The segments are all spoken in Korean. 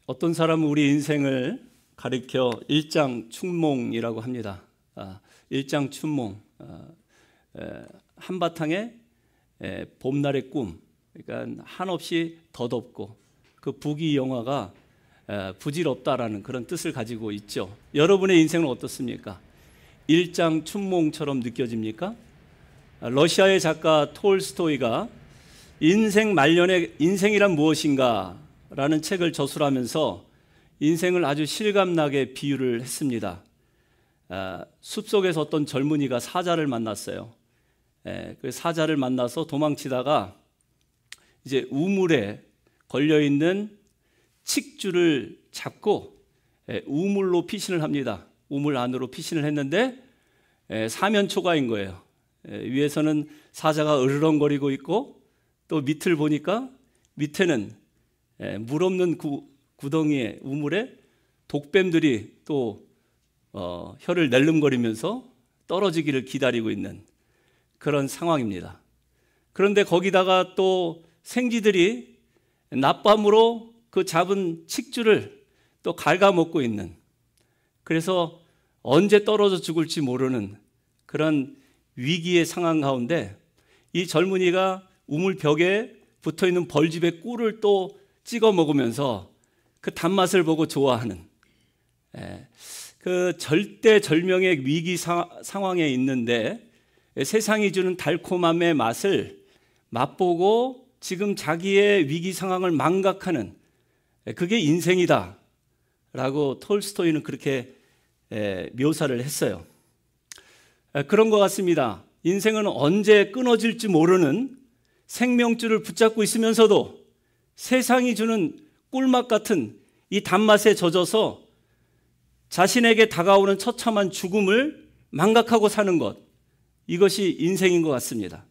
어떤 사람은 우리 인생을 가리켜 일장춘몽이라고 합니다. 일장춘몽, 한바탕에 봄날의 꿈, 그러니까 한없이 덧없고 그 부귀영화가 부질없다라는 그런 뜻을 가지고 있죠. 여러분의 인생은 어떻습니까? 일장춘몽처럼 느껴집니까? 러시아의 작가 톨스토이가 인생 말년에 인생이란 무엇인가 라는 책을 저술하면서 인생을 아주 실감나게 비유를 했습니다. 숲속에서 어떤 젊은이가 사자를 만났어요. 그 사자를 만나서 도망치다가 이제 우물에 걸려있는 칡줄을 잡고 우물로 피신을 합니다. 우물 안으로 피신을 했는데 사면초가인 거예요. 위에서는 사자가 으르렁거리고 있고 또 밑을 보니까 밑에는 물 없는 구덩이에 우물에 독뱀들이 또 혀를 낼름거리면서 떨어지기를 기다리고 있는 그런 상황입니다. 그런데 거기다가 또 생쥐들이 낮밤으로 그 잡은 칡줄을 또 갉아먹고 있는, 그래서 언제 떨어져 죽을지 모르는 그런 위기의 상황 가운데 이 젊은이가 우물 벽에 붙어있는 벌집의 꿀을 또 찍어 먹으면서 그 단맛을 보고 좋아하는, 그 절대절명의 위기 상황에 있는데 세상이 주는 달콤함의 맛을 맛보고 지금 자기의 위기 상황을 망각하는, 그게 인생이다 라고 톨스토이는 그렇게 묘사를 했어요. 그런 것 같습니다. 인생은 언제 끊어질지 모르는 생명줄을 붙잡고 있으면서도 세상이 주는 꿀맛 같은 이 단맛에 젖어서 자신에게 다가오는 처참한 죽음을 망각하고 사는 것, 이것이 인생인 것 같습니다.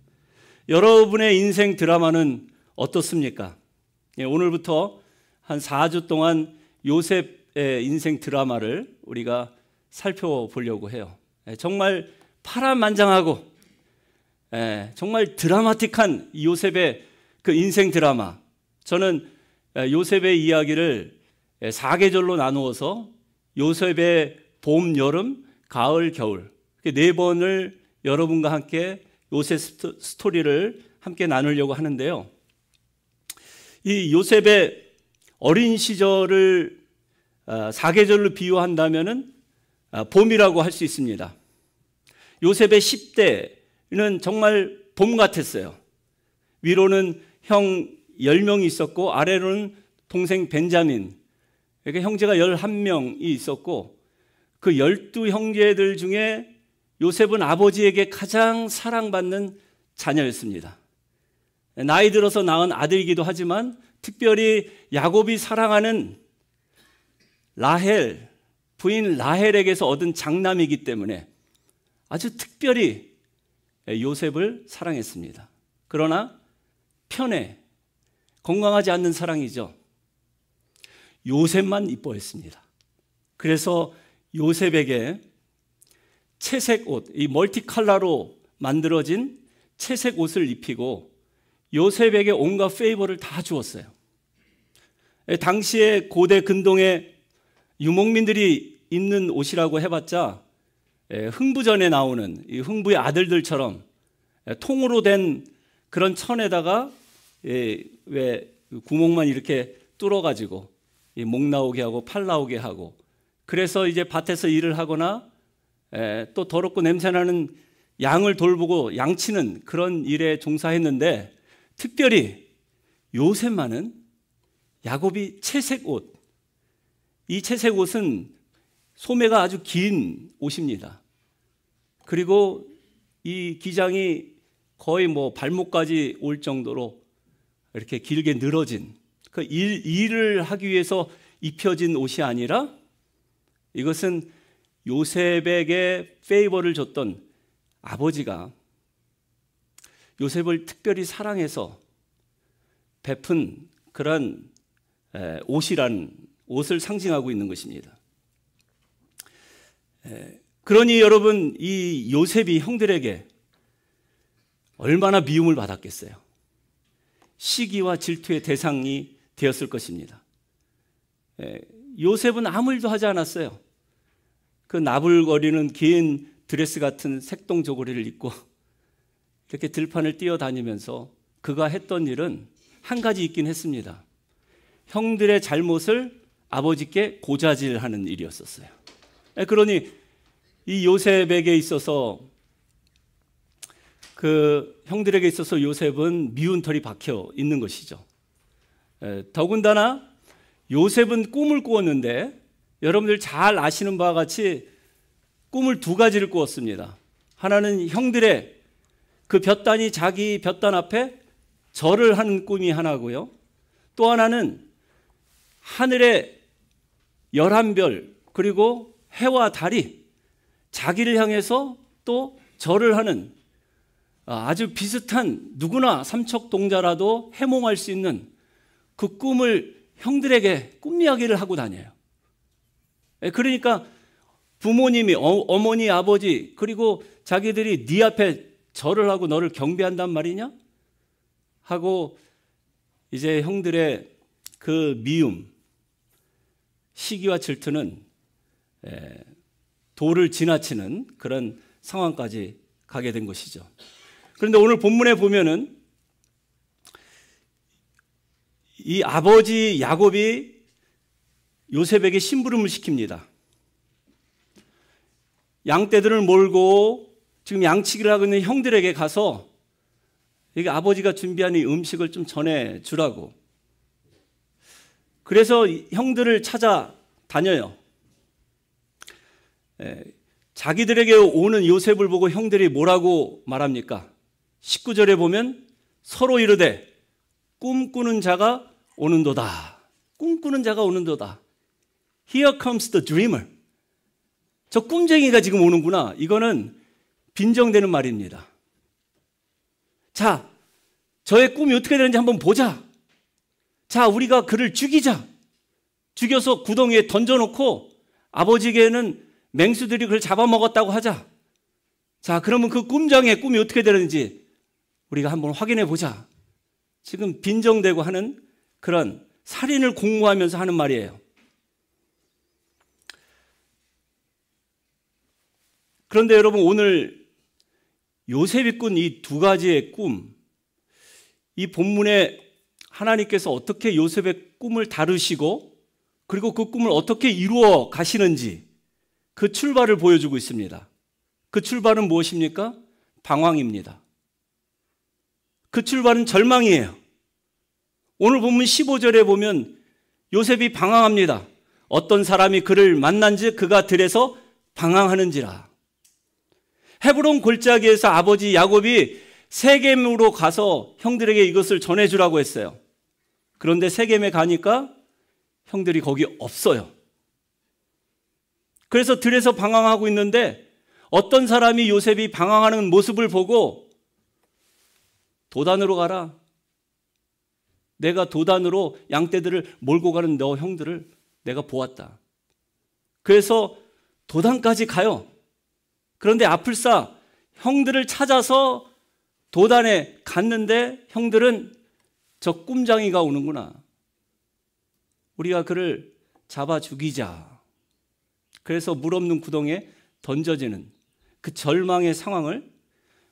여러분의 인생 드라마는 어떻습니까? 오늘부터 한 4주 동안 요셉의 인생 드라마를 우리가 살펴보려고 해요. 정말 파란만장하고 정말 드라마틱한 요셉의 그 인생 드라마. 저는 요셉의 이야기를 4계절로 나누어서 요셉의 봄, 여름, 가을, 겨울, 4번을 여러분과 함께 요셉 스토리를 함께 나누려고 하는데요. 이 요셉의 어린 시절을 4계절로 비유한다면은 봄이라고 할 수 있습니다. 요셉의 10대는 정말 봄 같았어요. 위로는 형 10명이 있었고 아래로는 동생 벤자민, 그러니까 형제가 11명이 있었고 그 12형제들 중에 요셉은 아버지에게 가장 사랑받는 자녀였습니다. 나이 들어서 낳은 아들이기도 하지만 특별히 야곱이 사랑하는 라헬, 부인 라헬에게서 얻은 장남이기 때문에 아주 특별히 요셉을 사랑했습니다. 그러나 편해, 건강하지 않는 사랑이죠. 요셉만 이뻐했습니다. 그래서 요셉에게 채색 옷, 이 멀티컬러로 만들어진 채색 옷을 입히고 요셉에게 온갖 페이버를 다 주었어요. 당시에 고대 근동의 유목민들이 입는 옷이라고 해봤자 흥부전에 나오는 이 흥부의 아들들처럼 통으로 된 그런 천에다가 왜 구멍만 이렇게 뚫어가지고 목 나오게 하고 팔 나오게 하고, 그래서 이제 밭에서 일을 하거나 또 더럽고 냄새나는 양을 돌보고 양치는 그런 일에 종사했는데, 특별히 요셉만은 야곱이 채색 옷, 이 채색 옷은 소매가 아주 긴 옷입니다. 그리고 이 기장이 거의 발목까지 올 정도로 이렇게 길게 늘어진, 그 일을 하기 위해서 입혀진 옷이 아니라 이것은 요셉에게 페이버를 줬던 아버지가 요셉을 특별히 사랑해서 베푼 그런 옷을 상징하고 있는 것입니다. 그러니 여러분, 이 요셉이 형들에게 얼마나 미움을 받았겠어요. 시기와 질투의 대상이 되었을 것입니다. 요셉은 아무 일도 하지 않았어요. 그 나불거리는 긴 드레스 같은 색동 저고리를 입고 이렇게 들판을 뛰어다니면서 그가 했던 일은 한 가지 있긴 했습니다. 형들의 잘못을 아버지께 고자질하는 일이었었어요. 그러니 이 요셉에게 있어서 그 형들에게 있어서 요셉은 미운 털이 박혀 있는 것이죠. 더군다나 요셉은 꿈을 꾸었는데 여러분들 잘 아시는 바와 같이 꿈을 두 가지를 꾸었습니다. 하나는 형들의 그 볕단이 자기 볕단 앞에 절을 하는 꿈이 하나고요. 또 하나는 하늘의 11별 그리고 해와 달이 자기를 향해서 또 절을 하는 아주 비슷한 누구나 삼척동자라도 해몽할 수 있는 그 꿈을 형들에게 꿈 이야기를 하고 다녀요. 그러니까 부모님이 어머니 아버지 그리고 자기들이 네 앞에 절을 하고 너를 경배한단 말이냐? 하고 이제 형들의 그 미움, 시기와 질투는 도를 지나치는 그런 상황까지 가게 된 것이죠. 그런데 오늘 본문에 보면은 이 아버지 야곱이 요셉에게 심부름을 시킵니다. 양떼들을 몰고 지금 양치기를 하고 있는 형들에게 가서 이게 아버지가 준비한 이 음식을 좀 전해주라고. 그래서 형들을 찾아 다녀요. 자기들에게 오는 요셉을 보고 형들이 뭐라고 말합니까? 19절에 보면 서로 이르되 꿈꾸는 자가 오는도다. 꿈꾸는 자가 오는도다. Here comes the dreamer. 저 꿈쟁이가 지금 오는구나. 이거는 빈정되는 말입니다. 자, 저의 꿈이 어떻게 되는지 한번 보자. 자, 우리가 그를 죽이자. 죽여서 구덩이에 던져놓고 아버지에게는 맹수들이 그를 잡아먹었다고 하자. 자, 그러면 그 꿈장의 꿈이 어떻게 되는지 우리가 한번 확인해 보자. 지금 빈정대고 하는 그런 살인을 공모하면서 하는 말이에요. 그런데 여러분 오늘 요셉이 꾼 이 두 가지의 꿈, 이 본문에 하나님께서 어떻게 요셉의 꿈을 다루시고 그리고 그 꿈을 어떻게 이루어 가시는지 그 출발을 보여주고 있습니다. 그 출발은 무엇입니까? 방황입니다. 그 출발은 절망이에요. 오늘 본문 15절에 보면 요셉이 방황합니다. 어떤 사람이 그를 만난즉 그가 들에서 방황하는지라. 헤브론 골짜기에서 아버지 야곱이 세겜으로 가서 형들에게 이것을 전해주라고 했어요. 그런데 세겜에 가니까 형들이 거기 없어요. 그래서 들에서 방황하고 있는데 어떤 사람이 요셉이 방황하는 모습을 보고 도단으로 가라. 내가 도단으로 양떼들을 몰고 가는 너 형들을 내가 보았다. 그래서 도단까지 가요. 그런데 아플싸 형들을 찾아서 도단에 갔는데 형들은 저 꿈장이가 오는구나. 우리가 그를 잡아 죽이자. 그래서 물 없는 구덩이에 던져지는 그 절망의 상황을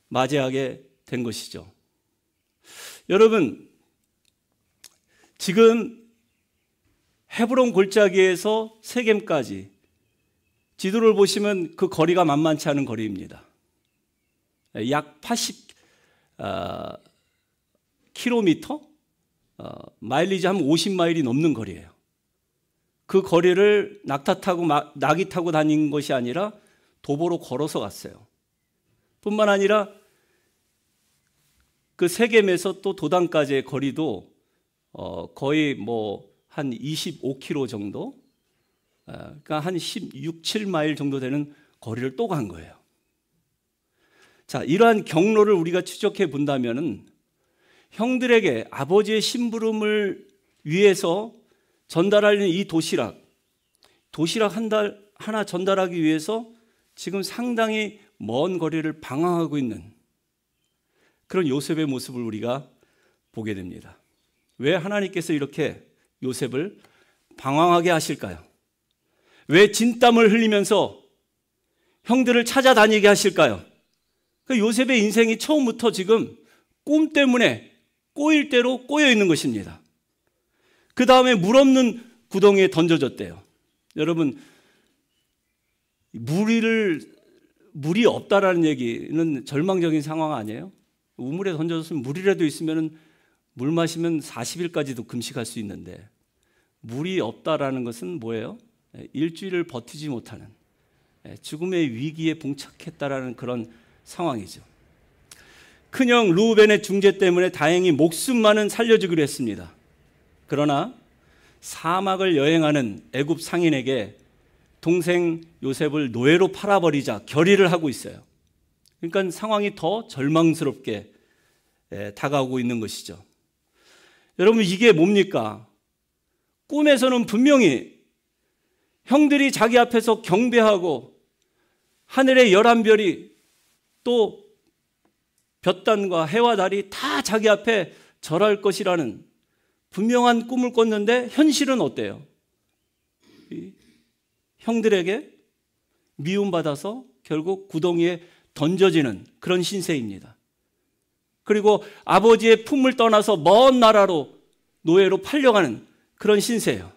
맞이하게 된 것이죠. 여러분, 지금 헤브론 골짜기에서 세겜까지 지도를 보시면 그 거리가 만만치 않은 거리입니다. 약 80km? 마일리지 한 50마일이 넘는 거리예요. 그 거리를 낙이 타고 다닌 것이 아니라 도보로 걸어서 갔어요. 뿐만 아니라 그 세겜에서 또 도단까지의 거리도 거의 한 25km 정도, 그러니까 한 16, 7마일 정도 되는 거리를 또 간 거예요. 자, 이러한 경로를 우리가 추적해 본다면은 형들에게 아버지의 심부름을 위해서 전달하는 이 도시락 하나 전달하기 위해서 지금 상당히 먼 거리를 방황하고 있는 그런 요셉의 모습을 우리가 보게 됩니다. 왜 하나님께서 이렇게 요셉을 방황하게 하실까요? 왜 진땀을 흘리면서 형들을 찾아다니게 하실까요? 요셉의 인생이 처음부터 지금 꿈 때문에 꼬일 대로 꼬여 있는 것입니다. 그 다음에 물 없는 구덩이에 던져졌대요. 여러분, 물이 없다라는 얘기는 절망적인 상황 아니에요? 우물에 던져졌으면 물이라도 있으면 물 마시면 40일까지도 금식할 수 있는데, 물이 없다라는 것은 뭐예요? 일주일을 버티지 못하는, 죽음의 위기에 봉착했다라는 그런 상황이죠. 큰형 르우벤의 중재 때문에 다행히 목숨만은 살려주기로 했습니다. 그러나 사막을 여행하는 애굽 상인에게 동생 요셉을 노예로 팔아버리자 결의를 하고 있어요. 그러니까 상황이 더 절망스럽게 다가오고 있는 것이죠. 여러분, 이게 뭡니까? 꿈에서는 분명히 형들이 자기 앞에서 경배하고 하늘의 11별이 또 볕단과 해와 달이 다 자기 앞에 절할 것이라는 분명한 꿈을 꿨는데, 현실은 어때요? 형들에게 미움받아서 결국 구덩이에 던져지는 그런 신세입니다. 그리고 아버지의 품을 떠나서 먼 나라로 노예로 팔려가는 그런 신세예요.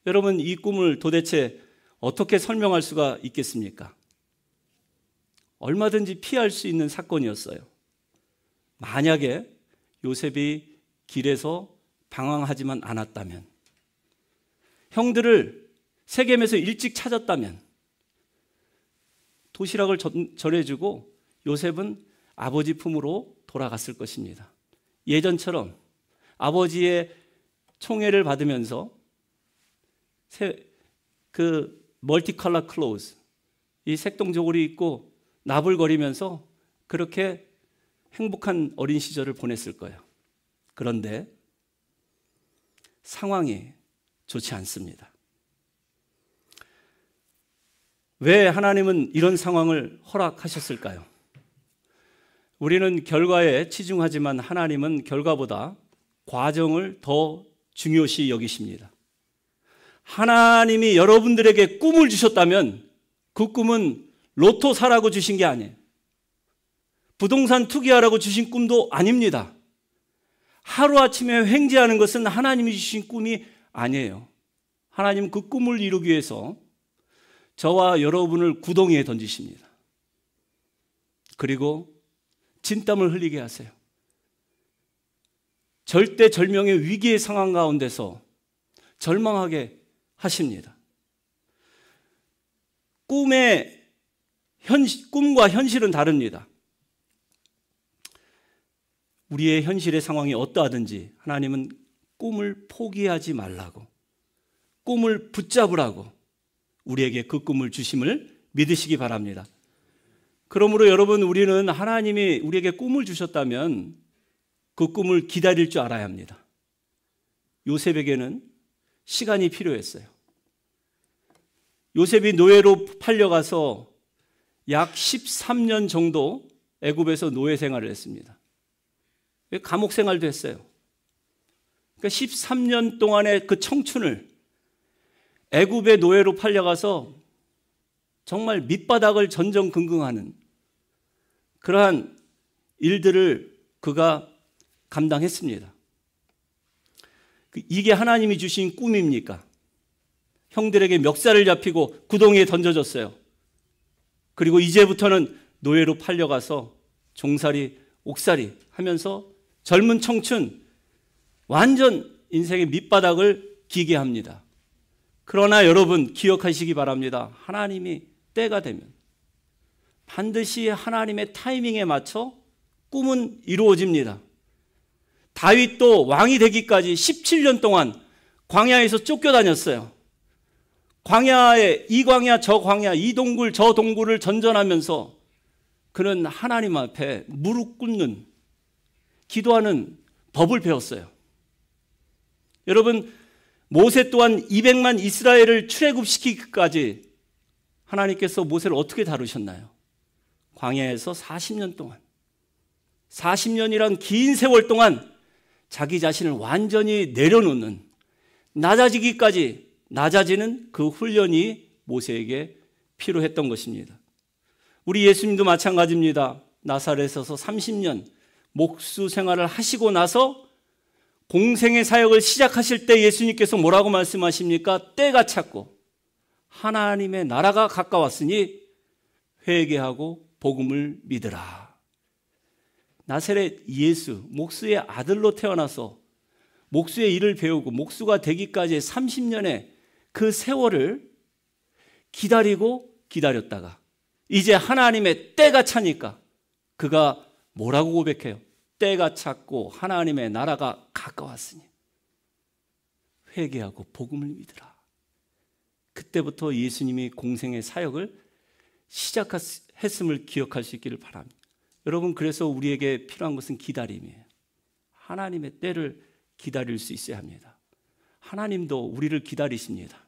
여러분, 이 꿈을 도대체 어떻게 설명할 수가 있겠습니까? 얼마든지 피할 수 있는 사건이었어요. 만약에 요셉이 길에서 방황하지만 않았다면, 형들을 세겜에서 일찍 찾았다면, 도시락을 전해주고 요셉은 아버지 품으로 돌아갔을 것입니다. 예전처럼 아버지의 총애를 받으면서 그 멀티컬러 클로즈, 이 색동저고리 입고 나불거리면서 그렇게 행복한 어린 시절을 보냈을 거예요. 그런데 상황이 좋지 않습니다. 왜 하나님은 이런 상황을 허락하셨을까요? 우리는 결과에 치중하지만 하나님은 결과보다 과정을 더 중요시 여기십니다. 하나님이 여러분들에게 꿈을 주셨다면 그 꿈은 로또 사라고 주신 게 아니에요. 부동산 투기하라고 주신 꿈도 아닙니다. 하루아침에 횡재하는 것은 하나님이 주신 꿈이 아니에요. 하나님 그 꿈을 이루기 위해서 저와 여러분을 구덩이에 던지십니다. 그리고 진땀을 흘리게 하세요. 절대절명의 위기의 상황 가운데서 절망하게 하십니다. 꿈과 현실은 다릅니다. 우리의 현실의 상황이 어떠하든지 하나님은 꿈을 포기하지 말라고, 꿈을 붙잡으라고 우리에게 그 꿈을 주심을 믿으시기 바랍니다. 그러므로 여러분, 우리는 하나님이 우리에게 꿈을 주셨다면 그 꿈을 기다릴 줄 알아야 합니다. 요셉에게는 시간이 필요했어요. 요셉이 노예로 팔려가서 약 13년 정도 애굽에서 노예 생활을 했습니다. 감옥 생활도 했어요. 그러니까 13년 동안의 그 청춘을 애굽의 노예로 팔려가서 정말 밑바닥을 전전긍긍하는 그러한 일들을 그가 감당했습니다. 이게 하나님이 주신 꿈입니까? 형들에게 멱살을 잡히고 구덩이에 던져졌어요. 그리고 이제부터는 노예로 팔려가서 종살이, 옥살이 하면서 젊은 청춘, 완전 인생의 밑바닥을 기게 합니다. 그러나 여러분, 기억하시기 바랍니다. 하나님이 때가 되면 반드시 하나님의 타이밍에 맞춰 꿈은 이루어집니다. 다윗도 왕이 되기까지 17년 동안 광야에서 쫓겨다녔어요. 광야에 이 광야 저 광야, 이 동굴 저 동굴을 전전하면서 그는 하나님 앞에 무릎 꿇는, 기도하는 법을 배웠어요. 여러분, 모세 또한 200만 이스라엘을 출애굽시키기까지 하나님께서 모세를 어떻게 다루셨나요? 광야에서 40년 동안, 40년이란 긴 세월 동안 자기 자신을 완전히 내려놓는, 낮아지기까지 낮아지는 그 훈련이 모세에게 필요했던 것입니다. 우리 예수님도 마찬가지입니다. 나사렛에서 30년 목수 생활을 하시고 나서 공생의 사역을 시작하실 때 예수님께서 뭐라고 말씀하십니까? 때가 찼고 하나님의 나라가 가까웠으니 회개하고 복음을 믿으라. 나사렛 예수, 목수의 아들로 태어나서 목수의 일을 배우고 목수가 되기까지의 30년의 그 세월을 기다리고 기다렸다가 이제 하나님의 때가 차니까 그가 뭐라고 고백해요? 때가 찼고 하나님의 나라가 가까웠으니 회개하고 복음을 믿으라. 그때부터 예수님이 공생의 사역을 시작했음을 기억할 수 있기를 바랍니다. 여러분, 그래서 우리에게 필요한 것은 기다림이에요. 하나님의 때를 기다릴 수 있어야 합니다. 하나님도 우리를 기다리십니다.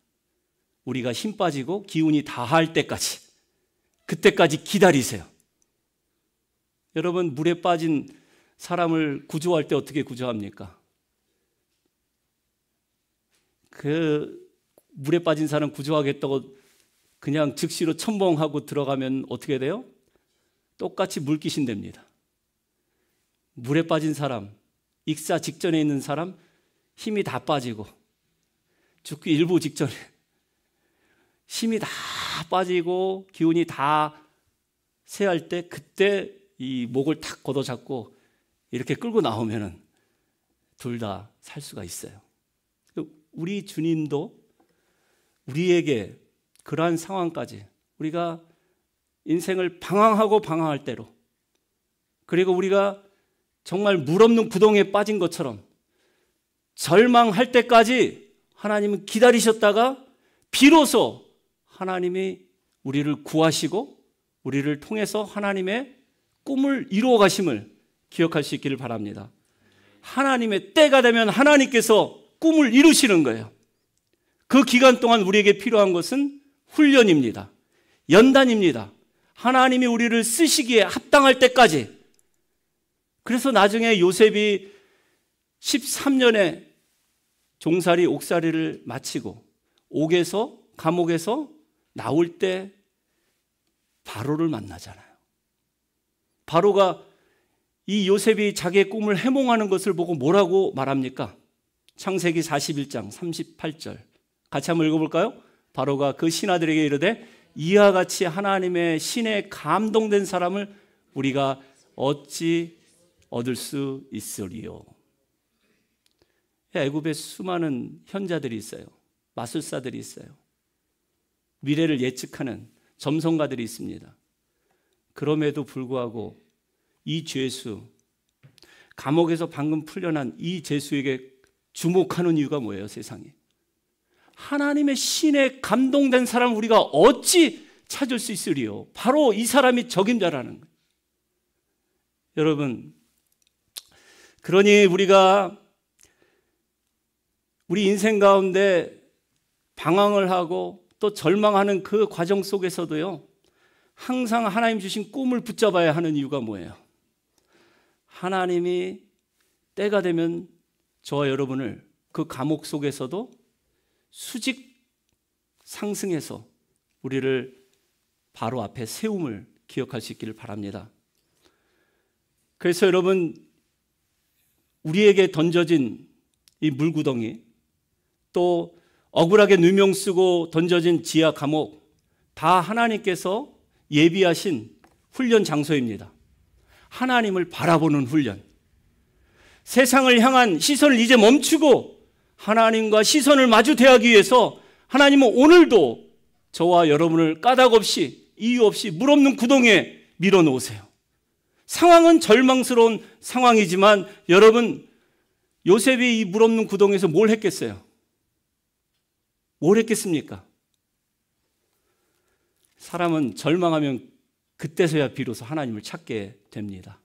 우리가 힘 빠지고 기운이 다할 때까지, 그때까지 기다리세요. 여러분, 물에 빠진 사람을 구조할 때 어떻게 구조합니까? 그 물에 빠진 사람 구조하겠다고 그냥 즉시로 첨벙하고 들어가면 어떻게 돼요? 똑같이 물귀신 됩니다. 물에 빠진 사람, 익사 직전에 있는 사람 힘이 다 빠지고 죽기 일부 직전에 힘이 다 빠지고 기운이 다 쇠할 때 그때 이 목을 탁 걷어잡고 이렇게 끌고 나오면은 둘 다 살 수가 있어요. 우리 주님도 우리에게 그러한 상황까지 우리가 인생을 방황하고 방황할 때로, 그리고 우리가 정말 물 없는 구덩이에 빠진 것처럼 절망할 때까지 하나님은 기다리셨다가 비로소 하나님이 우리를 구하시고 우리를 통해서 하나님의 꿈을 이루어 가심을 기억할 수 있기를 바랍니다. 하나님의 때가 되면 하나님께서 꿈을 이루시는 거예요. 그 기간 동안 우리에게 필요한 것은 훈련입니다. 연단입니다. 하나님이 우리를 쓰시기에 합당할 때까지. 그래서 나중에 요셉이 13년의 종살이 옥살이를 마치고 감옥에서 나올 때 바로를 만나잖아요. 바로가 이 요셉이 자기의 꿈을 해몽하는 것을 보고 뭐라고 말합니까? 창세기 41장 38절 같이 한번 읽어볼까요? 바로가 그 신하들에게 이르되 이와 같이 하나님의 신에 감동된 사람을 우리가 어찌 얻을 수 있으리요. 애굽에 수많은 현자들이 있어요. 마술사들이 있어요. 미래를 예측하는 점성가들이 있습니다. 그럼에도 불구하고 이 죄수, 감옥에서 방금 풀려난 이 죄수에게 주목하는 이유가 뭐예요, 세상에? 하나님의 신에 감동된 사람을 우리가 어찌 찾을 수 있으리요? 바로 이 사람이 적임자라는 거예요. 여러분, 그러니 우리가 우리 인생 가운데 방황을 하고 또 절망하는 그 과정 속에서도요, 항상 하나님 주신 꿈을 붙잡아야 하는 이유가 뭐예요? 하나님이 때가 되면 저와 여러분을 그 감옥 속에서도 수직 상승해서 우리를 바로 앞에 세움을 기억할 수 있기를 바랍니다. 그래서 여러분, 우리에게 던져진 이 물구덩이, 또 억울하게 누명 쓰고 던져진 지하 감옥, 다 하나님께서 예비하신 훈련 장소입니다. 하나님을 바라보는 훈련. 세상을 향한 시선을 이제 멈추고 하나님과 시선을 마주 대하기 위해서 하나님은 오늘도 저와 여러분을 까닭 없이 이유 없이 물 없는 구덩이에 밀어놓으세요. 상황은 절망스러운 상황이지만 여러분, 요셉이 이 물 없는 구덩이에서 뭘 했겠어요? 뭘 했겠습니까? 사람은 절망하면 그때서야 비로소 하나님을 찾게 됩니다.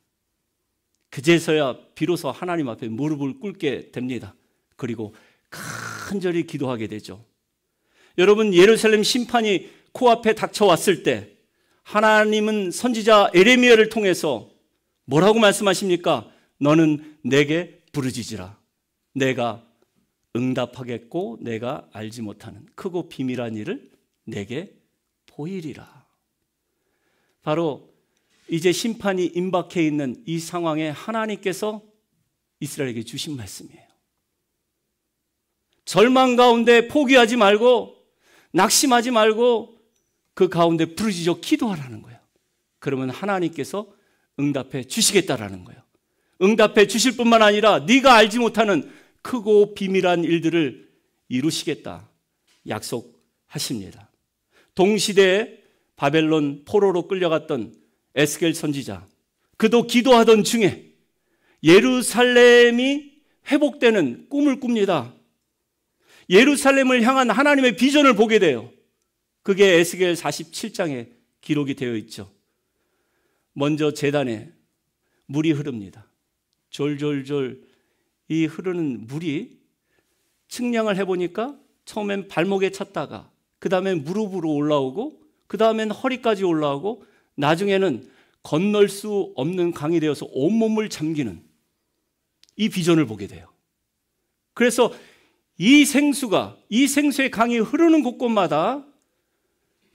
그제서야 비로소 하나님 앞에 무릎을 꿇게 됩니다. 그리고 간절히 기도하게 되죠. 여러분, 예루살렘 심판이 코앞에 닥쳐왔을 때 하나님은 선지자 에레미야를 통해서 뭐라고 말씀하십니까? 너는 내게 부르짖으라. 내가 응답하겠고 내가 알지 못하는 크고 비밀한 일을 내게 보이리라. 바로 이제 심판이 임박해 있는 이 상황에 하나님께서 이스라엘에게 주신 말씀이에요. 절망 가운데 포기하지 말고 낙심하지 말고 그 가운데 부르짖어 기도하라는 거예요. 그러면 하나님께서 응답해 주시겠다라는 거예요. 응답해 주실 뿐만 아니라 네가 알지 못하는 크고 비밀한 일들을 이루시겠다 약속하십니다. 동시대에 바벨론 포로로 끌려갔던 에스겔 선지자, 그도 기도하던 중에 예루살렘이 회복되는 꿈을 꿉니다. 예루살렘을 향한 하나님의 비전을 보게 돼요. 그게 에스겔 47장에 기록이 되어 있죠. 먼저 제단에 물이 흐릅니다. 졸졸졸 이 흐르는 물이 측량을 해보니까 처음엔 발목에 찼다가 그 다음엔 무릎으로 올라오고 그 다음엔 허리까지 올라오고 나중에는 건널 수 없는 강이 되어서 온몸을 잠기는 이 비전을 보게 돼요. 그래서 이 생수의 강이 흐르는 곳곳마다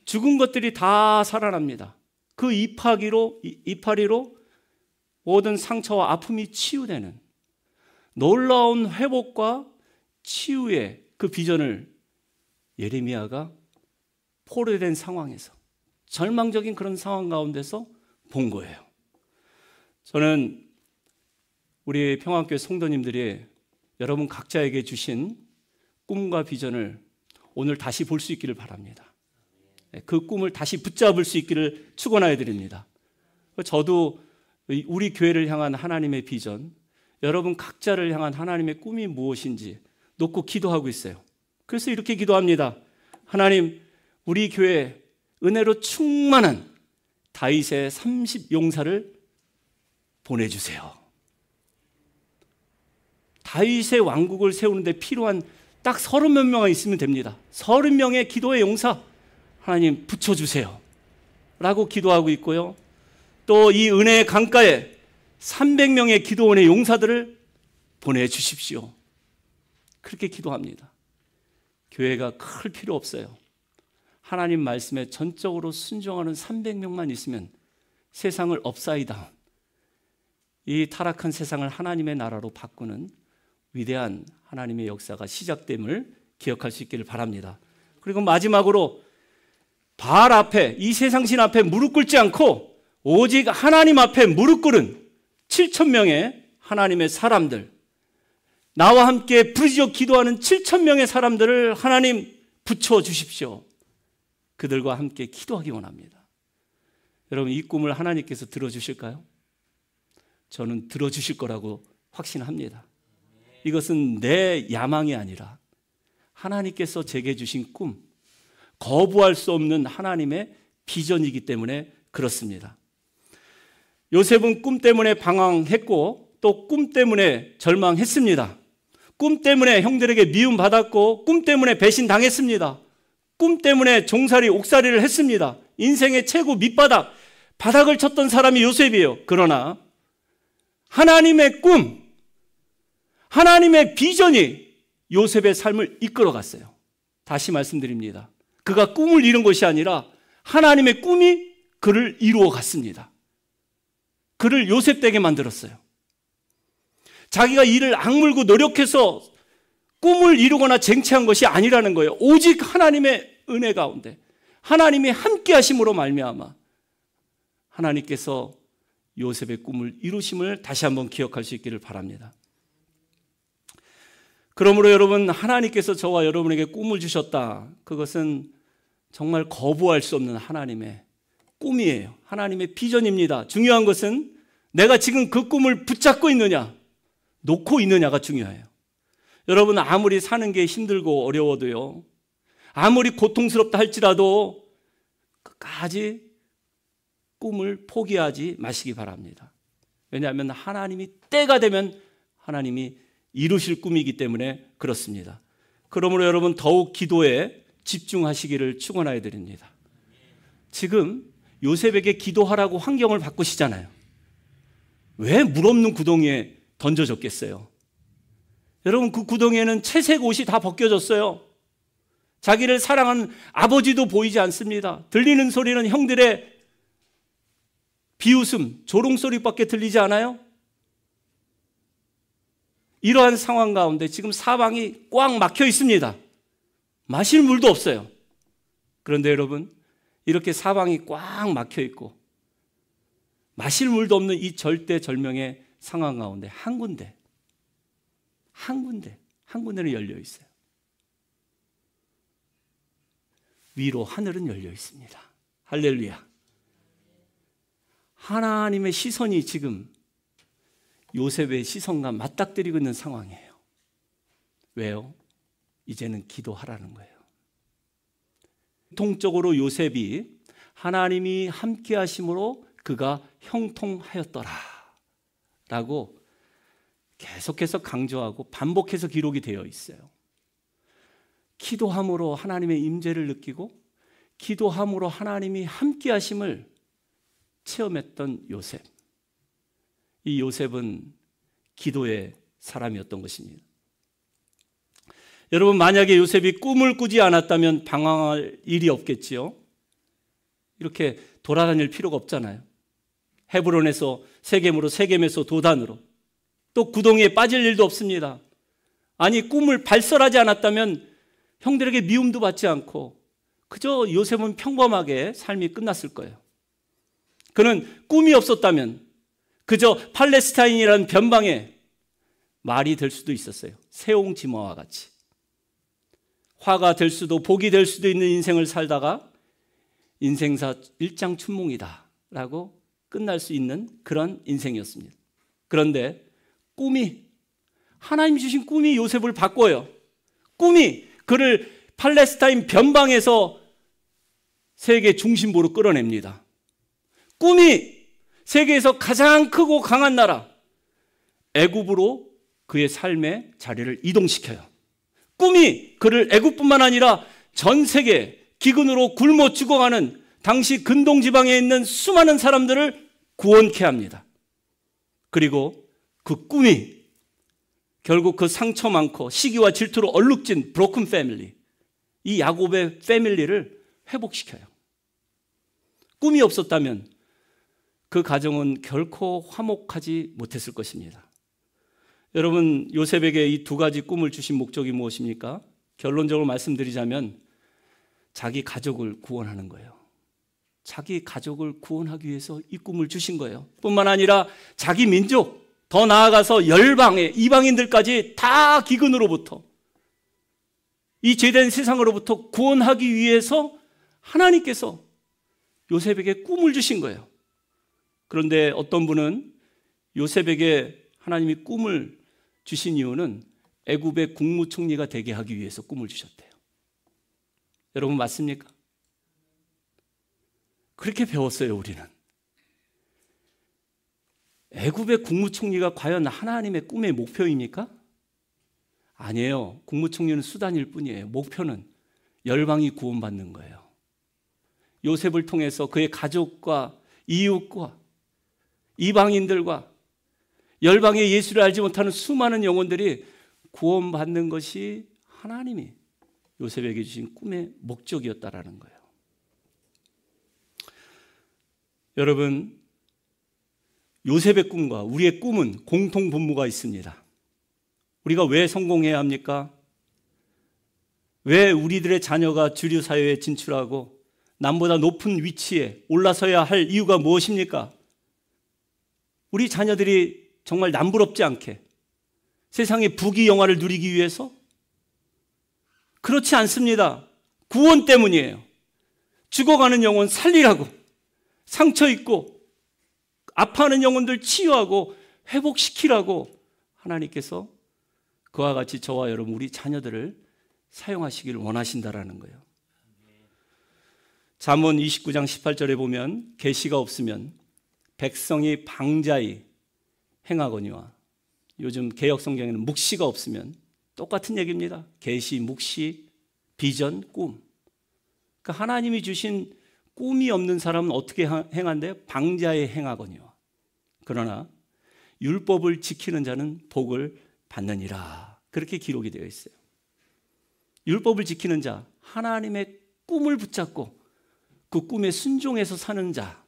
죽은 것들이 다 살아납니다. 그 이파리로 모든 상처와 아픔이 치유되는 놀라운 회복과 치유의 그 비전을 예레미야가 포로된 상황에서, 절망적인 그런 상황 가운데서 본 거예요. 저는 우리 평안교회 성도님들이 여러분 각자에게 주신 꿈과 비전을 오늘 다시 볼 수 있기를 바랍니다. 그 꿈을 다시 붙잡을 수 있기를 축원하여 드립니다. 저도 우리 교회를 향한 하나님의 비전, 여러분 각자를 향한 하나님의 꿈이 무엇인지 놓고 기도하고 있어요. 그래서 이렇게 기도합니다. 하나님, 우리 교회에 은혜로 충만한 다윗의 30용사를 보내주세요. 다윗의 왕국을 세우는데 필요한 딱 30몇 명이 있으면 됩니다. 30명의 기도의 용사 하나님 붙여주세요 라고 기도하고 있고요. 또 이 은혜의 강가에 300명의 기도원의 용사들을 보내주십시오. 그렇게 기도합니다. 교회가 클 필요 없어요. 하나님 말씀에 전적으로 순종하는 300명만 있으면 세상을 업사이드 다운, 이 타락한 세상을 하나님의 나라로 바꾸는 위대한 하나님의 역사가 시작됨을 기억할 수 있기를 바랍니다. 그리고 마지막으로 바알 앞에, 이 세상신 앞에 무릎 꿇지 않고 오직 하나님 앞에 무릎 꿇은 7,000명의 하나님의 사람들, 나와 함께 부르짖어 기도하는 7,000명의 사람들을 하나님 붙여주십시오. 그들과 함께 기도하기 원합니다. 여러분, 이 꿈을 하나님께서 들어주실까요? 저는 들어주실 거라고 확신합니다. 이것은 내 야망이 아니라 하나님께서 제게 주신 꿈, 거부할 수 없는 하나님의 비전이기 때문에 그렇습니다. 요셉은 꿈 때문에 방황했고 또 꿈 때문에 절망했습니다. 꿈 때문에 형들에게 미움받았고 꿈 때문에 배신당했습니다. 꿈 때문에 종살이 옥살이를 했습니다. 인생의 최고 밑바닥, 바닥을 쳤던 사람이 요셉이에요. 그러나 하나님의 꿈, 하나님의 비전이 요셉의 삶을 이끌어갔어요. 다시 말씀드립니다. 그가 꿈을 이룬 것이 아니라 하나님의 꿈이 그를 이루어 갔습니다. 그를 요셉 되게 만들었어요. 자기가 이를 악물고 노력해서 꿈을 이루거나 쟁취한 것이 아니라는 거예요. 오직 하나님의 은혜 가운데 하나님이 함께 하심으로 말미암아 하나님께서 요셉의 꿈을 이루심을 다시 한번 기억할 수 있기를 바랍니다. 그러므로 여러분, 하나님께서 저와 여러분에게 꿈을 주셨다. 그것은 정말 거부할 수 없는 하나님의 꿈이에요. 하나님의 비전입니다. 중요한 것은 내가 지금 그 꿈을 붙잡고 있느냐, 놓고 있느냐가 중요해요. 여러분, 아무리 사는 게 힘들고 어려워도요, 아무리 고통스럽다 할지라도 끝까지 꿈을 포기하지 마시기 바랍니다. 왜냐하면 하나님이 때가 되면 하나님이 이루실 꿈이기 때문에 그렇습니다. 그러므로 여러분, 더욱 기도에 집중하시기를 축원하여 드립니다. 지금 요셉에게 기도하라고 환경을 바꾸시잖아요. 왜 물 없는 구덩이에 던져졌겠어요? 여러분, 그 구덩이에는 채색 옷이 다 벗겨졌어요. 자기를 사랑하는 아버지도 보이지 않습니다. 들리는 소리는 형들의 비웃음, 조롱소리밖에 들리지 않아요? 이러한 상황 가운데 지금 사방이 꽉 막혀 있습니다. 마실 물도 없어요. 그런데 여러분, 이렇게 사방이 꽉 막혀 있고 마실 물도 없는 이 절대절명의 상황 가운데 한 군데는 열려 있어요. 위로 하늘은 열려 있습니다. 할렐루야. 하나님의 시선이 지금 요셉의 시선과 맞닥뜨리고 있는 상황이에요. 왜요? 이제는 기도하라는 거예요. 통적으로 요셉이 하나님이 함께 하심으로 그가 형통하였더라 라고 계속해서 강조하고 반복해서 기록이 되어 있어요. 기도함으로 하나님의 임재를 느끼고 기도함으로 하나님이 함께 하심을 체험했던 요셉. 이 요셉은 기도의 사람이었던 것입니다. 여러분, 만약에 요셉이 꿈을 꾸지 않았다면 방황할 일이 없겠지요. 이렇게 돌아다닐 필요가 없잖아요. 헤브론에서 세겜으로, 세겜에서 도단으로, 또 구덩이에 빠질 일도 없습니다. 아니, 꿈을 발설하지 않았다면 형들에게 미움도 받지 않고 그저 요셉은 평범하게 삶이 끝났을 거예요. 그는 꿈이 없었다면 그저 팔레스타인이라는 변방에 말이 될 수도 있었어요. 세옹지마와 같이 화가 될 수도 복이 될 수도 있는 인생을 살다가 인생사 일장춘몽이다 라고 끝날 수 있는 그런 인생이었습니다. 그런데 하나님 주신 꿈이 요셉을 바꿔요. 꿈이 그를 팔레스타인 변방에서 세계 중심부로 끌어냅니다. 꿈이 세계에서 가장 크고 강한 나라 애굽으로 그의 삶의 자리를 이동시켜요. 꿈이 그를 애굽뿐만 아니라 전 세계 기근으로 굶어 죽어가는 당시 근동지방에 있는 수많은 사람들을 구원케 합니다. 그리고 그 꿈이 결국 그 상처 많고 시기와 질투로 얼룩진 브로큰 패밀리, 이 야곱의 패밀리를 회복시켜요. 꿈이 없었다면 그 가정은 결코 화목하지 못했을 것입니다. 여러분, 요셉에게 이 두 가지 꿈을 주신 목적이 무엇입니까? 결론적으로 말씀드리자면 자기 가족을 구원하는 거예요. 자기 가족을 구원하기 위해서 이 꿈을 주신 거예요. 뿐만 아니라 자기 민족, 더 나아가서 열방의 이방인들까지 다 기근으로부터, 이 죄된 세상으로부터 구원하기 위해서 하나님께서 요셉에게 꿈을 주신 거예요. 그런데 어떤 분은 요셉에게 하나님이 꿈을 주신 이유는 애굽의 국무총리가 되게 하기 위해서 꿈을 주셨대요. 여러분, 맞습니까? 그렇게 배웠어요, 우리는. 애굽의 국무총리가 과연 하나님의 꿈의 목표입니까? 아니에요. 국무총리는 수단일 뿐이에요. 목표는 열방이 구원받는 거예요. 요셉을 통해서 그의 가족과 이웃과 이방인들과 열방의 예수를 알지 못하는 수많은 영혼들이 구원받는 것이 하나님이 요셉에게 주신 꿈의 목적이었다라는 거예요. 여러분, 요셉의 꿈과 우리의 꿈은 공통 분모가 있습니다. 우리가 왜 성공해야 합니까? 왜 우리들의 자녀가 주류 사회에 진출하고 남보다 높은 위치에 올라서야 할 이유가 무엇입니까? 우리 자녀들이 정말 남부럽지 않게 세상의 부귀 영화를 누리기 위해서? 그렇지 않습니다. 구원 때문이에요. 죽어가는 영혼 살리라고, 상처 있고 아파하는 영혼들 치유하고 회복시키라고 하나님께서 그와 같이 저와 여러분, 우리 자녀들을 사용하시기를 원하신다라는 거예요. 잠언 29장 18절에 보면 계시가 없으면 백성이 방자히 행하거니와, 요즘 개역 성경에는 묵시가 없으면 똑같은 얘기입니다. 계시, 묵시, 비전, 꿈. 그러니까 하나님이 주신 꿈이 없는 사람은 어떻게 행한대요? 방자히 행하거니와. 그러나 율법을 지키는 자는 복을 받느니라 그렇게 기록이 되어 있어요. 율법을 지키는 자, 하나님의 꿈을 붙잡고 그 꿈에 순종해서 사는 자,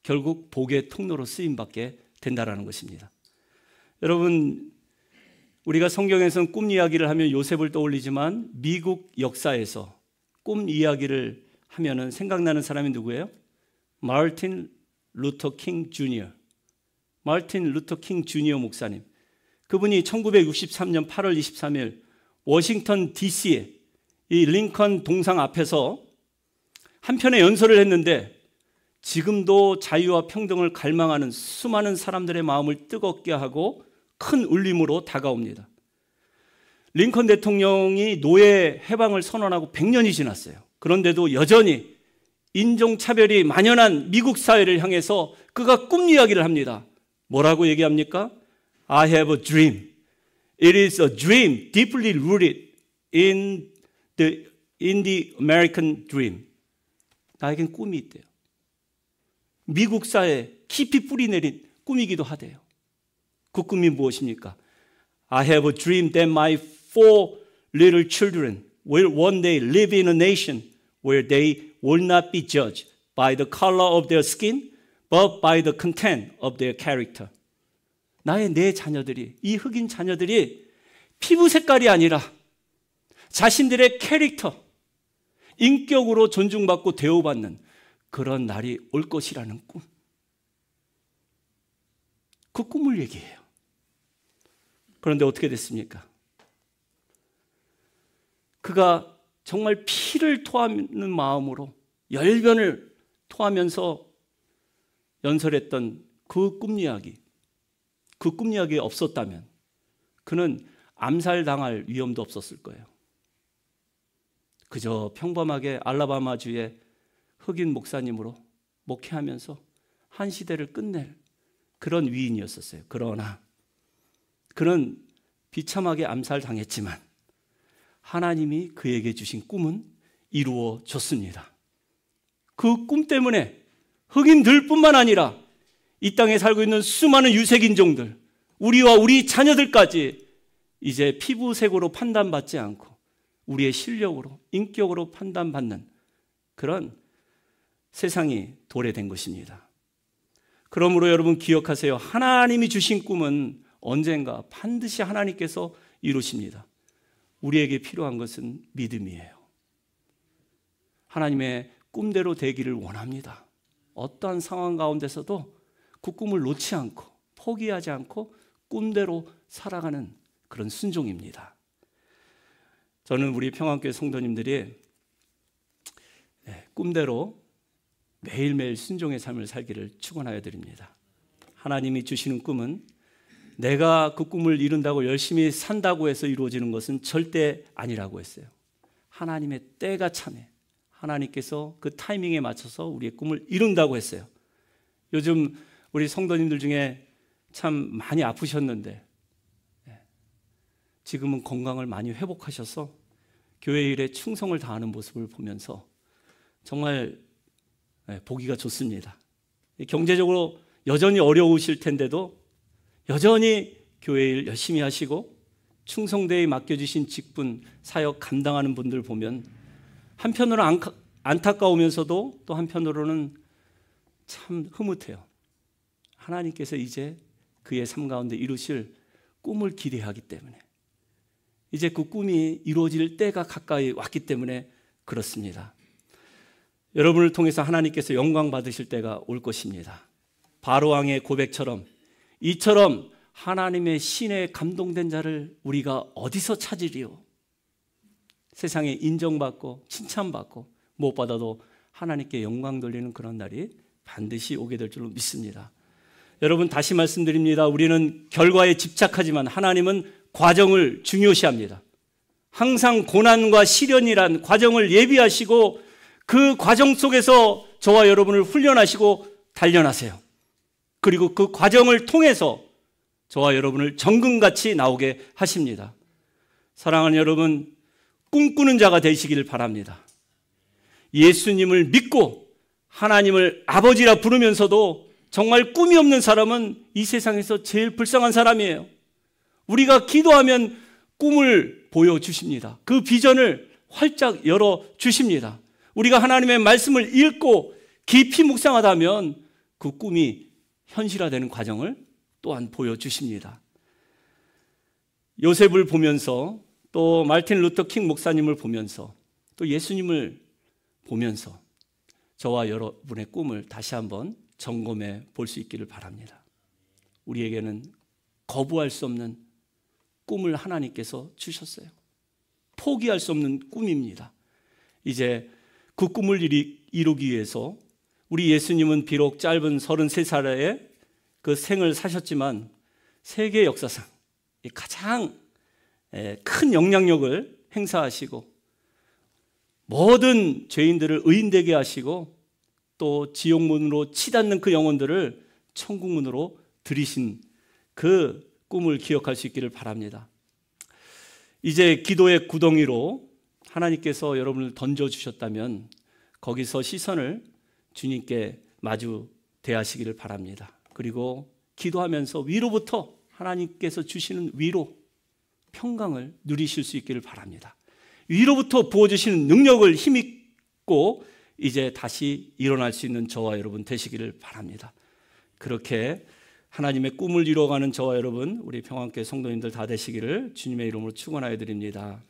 결국 복의 통로로 쓰임받게 된다라는 것입니다. 여러분, 우리가 성경에서는 꿈 이야기를 하면 요셉을 떠올리지만 미국 역사에서 꿈 이야기를 하면은 생각나는 사람이 누구예요? 마르틴 루터 킹 주니어. 마르틴 루터 킹 주니어 목사님. 그분이 1963년 8월 23일 워싱턴 DC에 이 링컨 동상 앞에서 한 편의 연설을 했는데 지금도 자유와 평등을 갈망하는 수많은 사람들의 마음을 뜨겁게 하고 큰 울림으로 다가옵니다. 링컨 대통령이 노예 해방을 선언하고 100년이 지났어요. 그런데도 여전히 인종차별이 만연한 미국 사회를 향해서 그가 꿈 이야기를 합니다. 뭐라고 얘기합니까? I have a dream. It is a dream deeply rooted in the American dream. 나에겐 꿈이 있대요. 미국 사회에 깊이 뿌리 내린 꿈이기도 하대요. 그 꿈이 무엇입니까? I have a dream that my 4 little children will one day live in a nation where they will not be judged by the color of their skin, but by the content of their character. 나의 네 자녀들이, 이 흑인 자녀들이 피부 색깔이 아니라 자신들의 캐릭터, 인격으로 존중받고 대우받는 그런 날이 올 것이라는 꿈. 그 꿈을 얘기해요. 그런데 어떻게 됐습니까? 그가 정말 피를 토하는 마음으로 열변을 토하면서 연설했던 그 꿈 이야기, 그 꿈 이야기가 없었다면 그는 암살당할 위험도 없었을 거예요. 그저 평범하게 알라바마주의 흑인 목사님으로 목회하면서 한 시대를 끝낼 그런 위인이었었어요. 그러나 그는 비참하게 암살당했지만 하나님이 그에게 주신 꿈은 이루어졌습니다. 그 꿈 때문에 흑인들뿐만 아니라 이 땅에 살고 있는 수많은 유색인종들, 우리와 우리 자녀들까지 이제 피부색으로 판단받지 않고 우리의 실력으로, 인격으로 판단받는 그런 세상이 도래된 것입니다. 그러므로 여러분 기억하세요. 하나님이 주신 꿈은 언젠가 반드시 하나님께서 이루십니다. 우리에게 필요한 것은 믿음이에요. 하나님의 꿈대로 되기를 원합니다. 어떠한 상황 가운데서도 그 꿈을 놓지 않고 포기하지 않고 꿈대로 살아가는 그런 순종입니다. 저는 우리 평안교회 성도님들이 꿈대로 매일매일 순종의 삶을 살기를 축원하여 드립니다. 하나님이 주시는 꿈은 내가 그 꿈을 이룬다고 열심히 산다고 해서 이루어지는 것은 절대 아니라고 했어요. 하나님의 때가 참에 하나님께서 그 타이밍에 맞춰서 우리의 꿈을 이룬다고 했어요. 요즘 우리 성도님들 중에 참 많이 아프셨는데 지금은 건강을 많이 회복하셔서 교회 일에 충성을 다하는 모습을 보면서 정말 보기가 좋습니다. 경제적으로 여전히 어려우실 텐데도 여전히 교회 일 열심히 하시고 충성되이 맡겨주신 직분, 사역 감당하는 분들 보면 한편으로는 안타까우면서도 또 한편으로는 참 흐뭇해요. 하나님께서 이제 그의 삶 가운데 이루실 꿈을 기대하기 때문에 이제 그 꿈이 이루어질 때가 가까이 왔기 때문에 그렇습니다. 여러분을 통해서 하나님께서 영광 받으실 때가 올 것입니다. 바로왕의 고백처럼 이처럼 하나님의 신에 감동된 자를 우리가 어디서 찾으리요? 세상에 인정받고 칭찬받고 무엇보다도 하나님께 영광 돌리는 그런 날이 반드시 오게 될 줄로 믿습니다. 여러분 다시 말씀드립니다. 우리는 결과에 집착하지만 하나님은 과정을 중요시합니다. 항상 고난과 시련이란 과정을 예비하시고 그 과정 속에서 저와 여러분을 훈련하시고 단련하세요. 그리고 그 과정을 통해서 저와 여러분을 정금같이 나오게 하십니다. 사랑하는 여러분, 꿈꾸는 자가 되시기를 바랍니다. 예수님을 믿고 하나님을 아버지라 부르면서도 정말 꿈이 없는 사람은 이 세상에서 제일 불쌍한 사람이에요. 우리가 기도하면 꿈을 보여주십니다. 그 비전을 활짝 열어주십니다. 우리가 하나님의 말씀을 읽고 깊이 묵상하다면 그 꿈이 현실화되는 과정을 또한 보여주십니다. 요셉을 보면서 또 마르틴 루터 킹 목사님을 보면서 또 예수님을 보면서 저와 여러분의 꿈을 다시 한번 점검해 볼 수 있기를 바랍니다. 우리에게는 거부할 수 없는 꿈을 하나님께서 주셨어요. 포기할 수 없는 꿈입니다. 이제 그 꿈을 이루기 위해서 우리 예수님은 비록 짧은 33살에 그 생을 사셨지만 세계 역사상 가장 큰 영향력을 행사하시고 모든 죄인들을 의인되게 하시고 또 지옥문으로 치닫는 그 영혼들을 천국문으로 들이신 그 꿈을 기억할 수 있기를 바랍니다. 이제 기도의 구덩이로 하나님께서 여러분을 던져주셨다면 거기서 시선을 주님께 마주 대하시기를 바랍니다. 그리고 기도하면서 위로부터 하나님께서 주시는 위로, 평강을 누리실 수 있기를 바랍니다. 위로부터 부어주시는 능력을 힘입고 이제 다시 일어날 수 있는 저와 여러분 되시기를 바랍니다. 그렇게 하나님의 꿈을 이루어가는 저와 여러분, 우리 평안교회 성도님들 다 되시기를 주님의 이름으로 축원하여 드립니다.